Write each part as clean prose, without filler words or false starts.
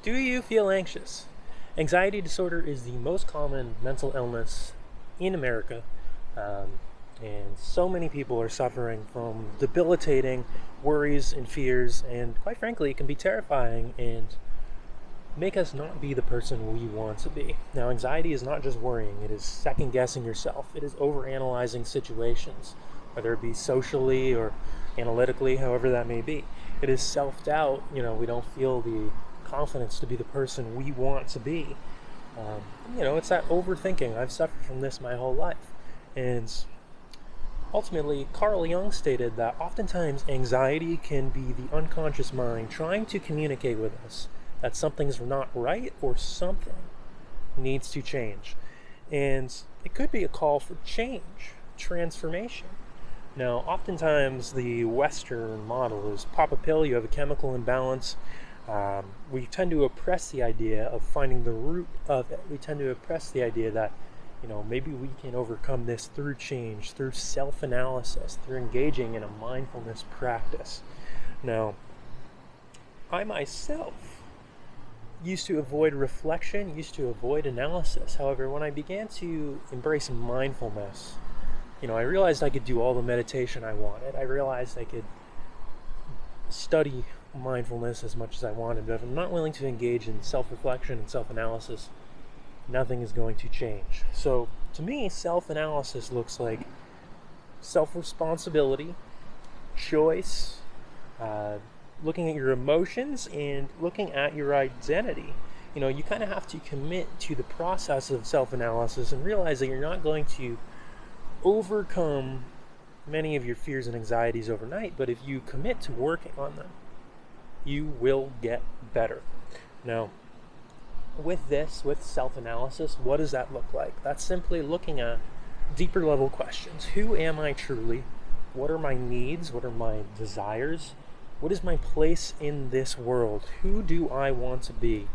Do you feel anxious? Anxiety disorder is the most common mental illness in America, um, and so many people are suffering from debilitating worries and fears, and quite frankly, it can be terrifying and make us not be the person we want to be. Now, anxiety is not just worrying, it is second guessing yourself, it is overanalyzing situations, whether it be socially or analytically, however that may be. It is self doubt, we don't feel the confidence to be the person we want to be. Um, it's that overthinking. I've suffered from this my whole life. And ultimately, Carl Jung stated that oftentimes anxiety can be the unconscious mind trying to communicate with us that something's not right or something needs to change. And it could be a call for change, transformation. Now, oftentimes the Western model is pop a pill, you have a chemical imbalance. We tend to oppress the idea of finding the root of it. We tend to oppress the idea that, maybe we can overcome this through change, through self-analysis, through engaging in a mindfulness practice. Now, I myself used to avoid reflection, used to avoid analysis. However, when I began to embrace mindfulness, I realized I could do all the meditation I wanted. I realized I could study mindfulness as much as I wanted, but if I'm not willing to engage in self-reflection and self-analysis, nothing is going to change. So, to me, self-analysis looks like self-responsibility, choice, looking at your emotions, and looking at your identity. You kind of have to commit to the process of self-analysis and realize that you're not going to overcome many of your fears and anxieties overnight, but if you commit to working on them, you will get better. Now, with self-analysis, what does that look like? That's simply looking at deeper level questions. Who am I truly? What are my needs? What are my desires? What is my place in this world? Who do I want to be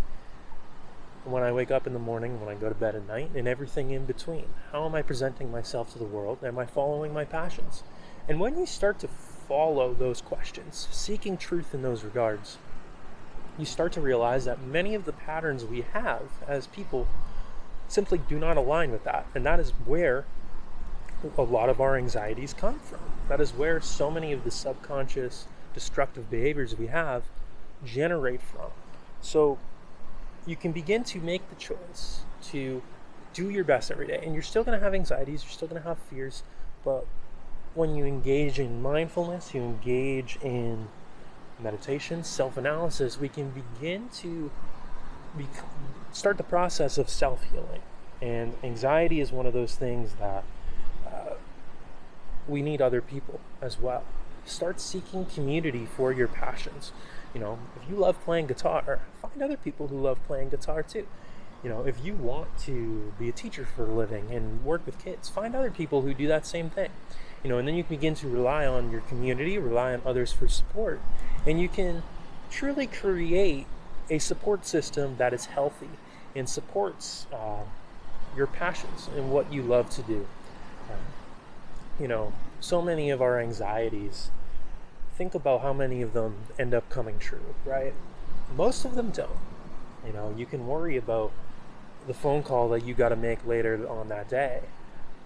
when I wake up in the morning, when I go to bed at night, and everything in between? How am I presenting myself to the world? Am I following my passions? And when you start to follow those questions, seeking truth in those regards, you start to realize that many of the patterns we have as people simply do not align with that. And that is where a lot of our anxieties come from. That is where so many of the subconscious destructive behaviors we have generate from. So you can begin to make the choice to do your best every day. And you're still going to have anxieties, you're still going to have fears, but when you engage in mindfulness, you engage in meditation, self-analysis, we can begin to start the process of self-healing. And anxiety is one of those things that we need other people as well. Start seeking community for your passions. If you love playing guitar, find other people who love playing guitar too. If you want to be a teacher for a living and work with kids, find other people who do that same thing. And then you can begin to rely on your community, rely on others for support, and you can truly create a support system that is healthy and supports your passions and what you love to do. So many of our anxieties, think about how many of them end up coming true, right? Most of them don't. You can worry about the phone call that you got to make later on that day.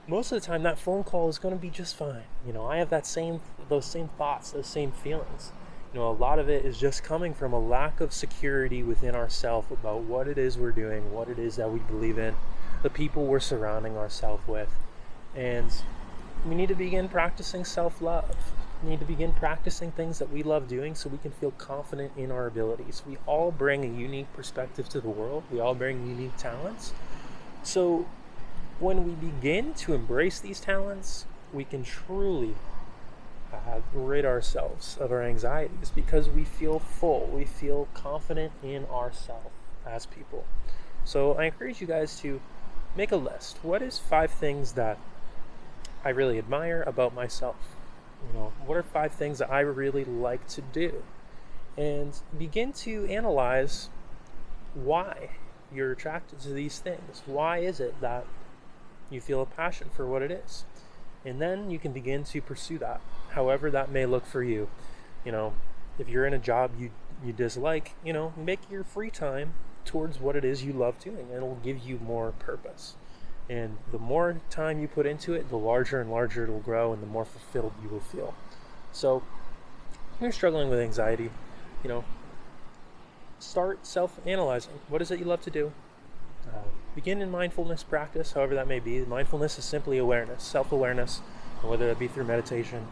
Most of the time, that phone call is going to be just fine. I have those same thoughts, those same feelings. A lot of it is just coming from a lack of security within ourselves about what it is we're doing, what it is that we believe in, the people we're surrounding ourselves with. And we need to begin practicing self-love. We need to begin practicing things that we love doing so we can feel confident in our abilities. We all bring a unique perspective to the world. We all bring unique talents. So when we begin to embrace these talents, we can truly rid ourselves of our anxieties because we feel full. We feel confident in ourselves as people. So I encourage you guys to make a list. What is 5 things that I really admire about myself? What are 5 things that I really like to do? And begin to analyze why you're attracted to these things. Why is it that you feel a passion for what it is? And then you can begin to pursue that, however that may look for you. If you're in a job you you dislike, make your free time towards what it is you love doing, and it'll give you more purpose. And the more time you put into it, the larger and larger it'll grow, and the more fulfilled you will feel. So, if you're struggling with anxiety, start self-analyzing. What is it you love to do? Begin in mindfulness practice, however that may be. Mindfulness is simply awareness, self-awareness, whether that be through meditation,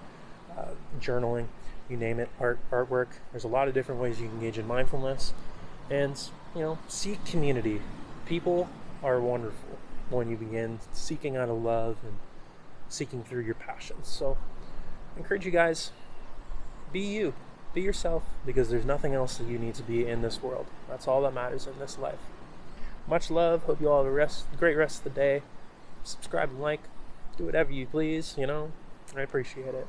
journaling, you name it, artwork. There's a lot of different ways you can engage in mindfulness. And, seek community. People are wonderful when you begin seeking out of love and seeking through your passions. So I encourage you guys, be you, be yourself, because there's nothing else that you need to be in this world. That's all that matters in this life. Much love. Hope you all have a great rest of the day. Subscribe and like. Do whatever you please, I appreciate it.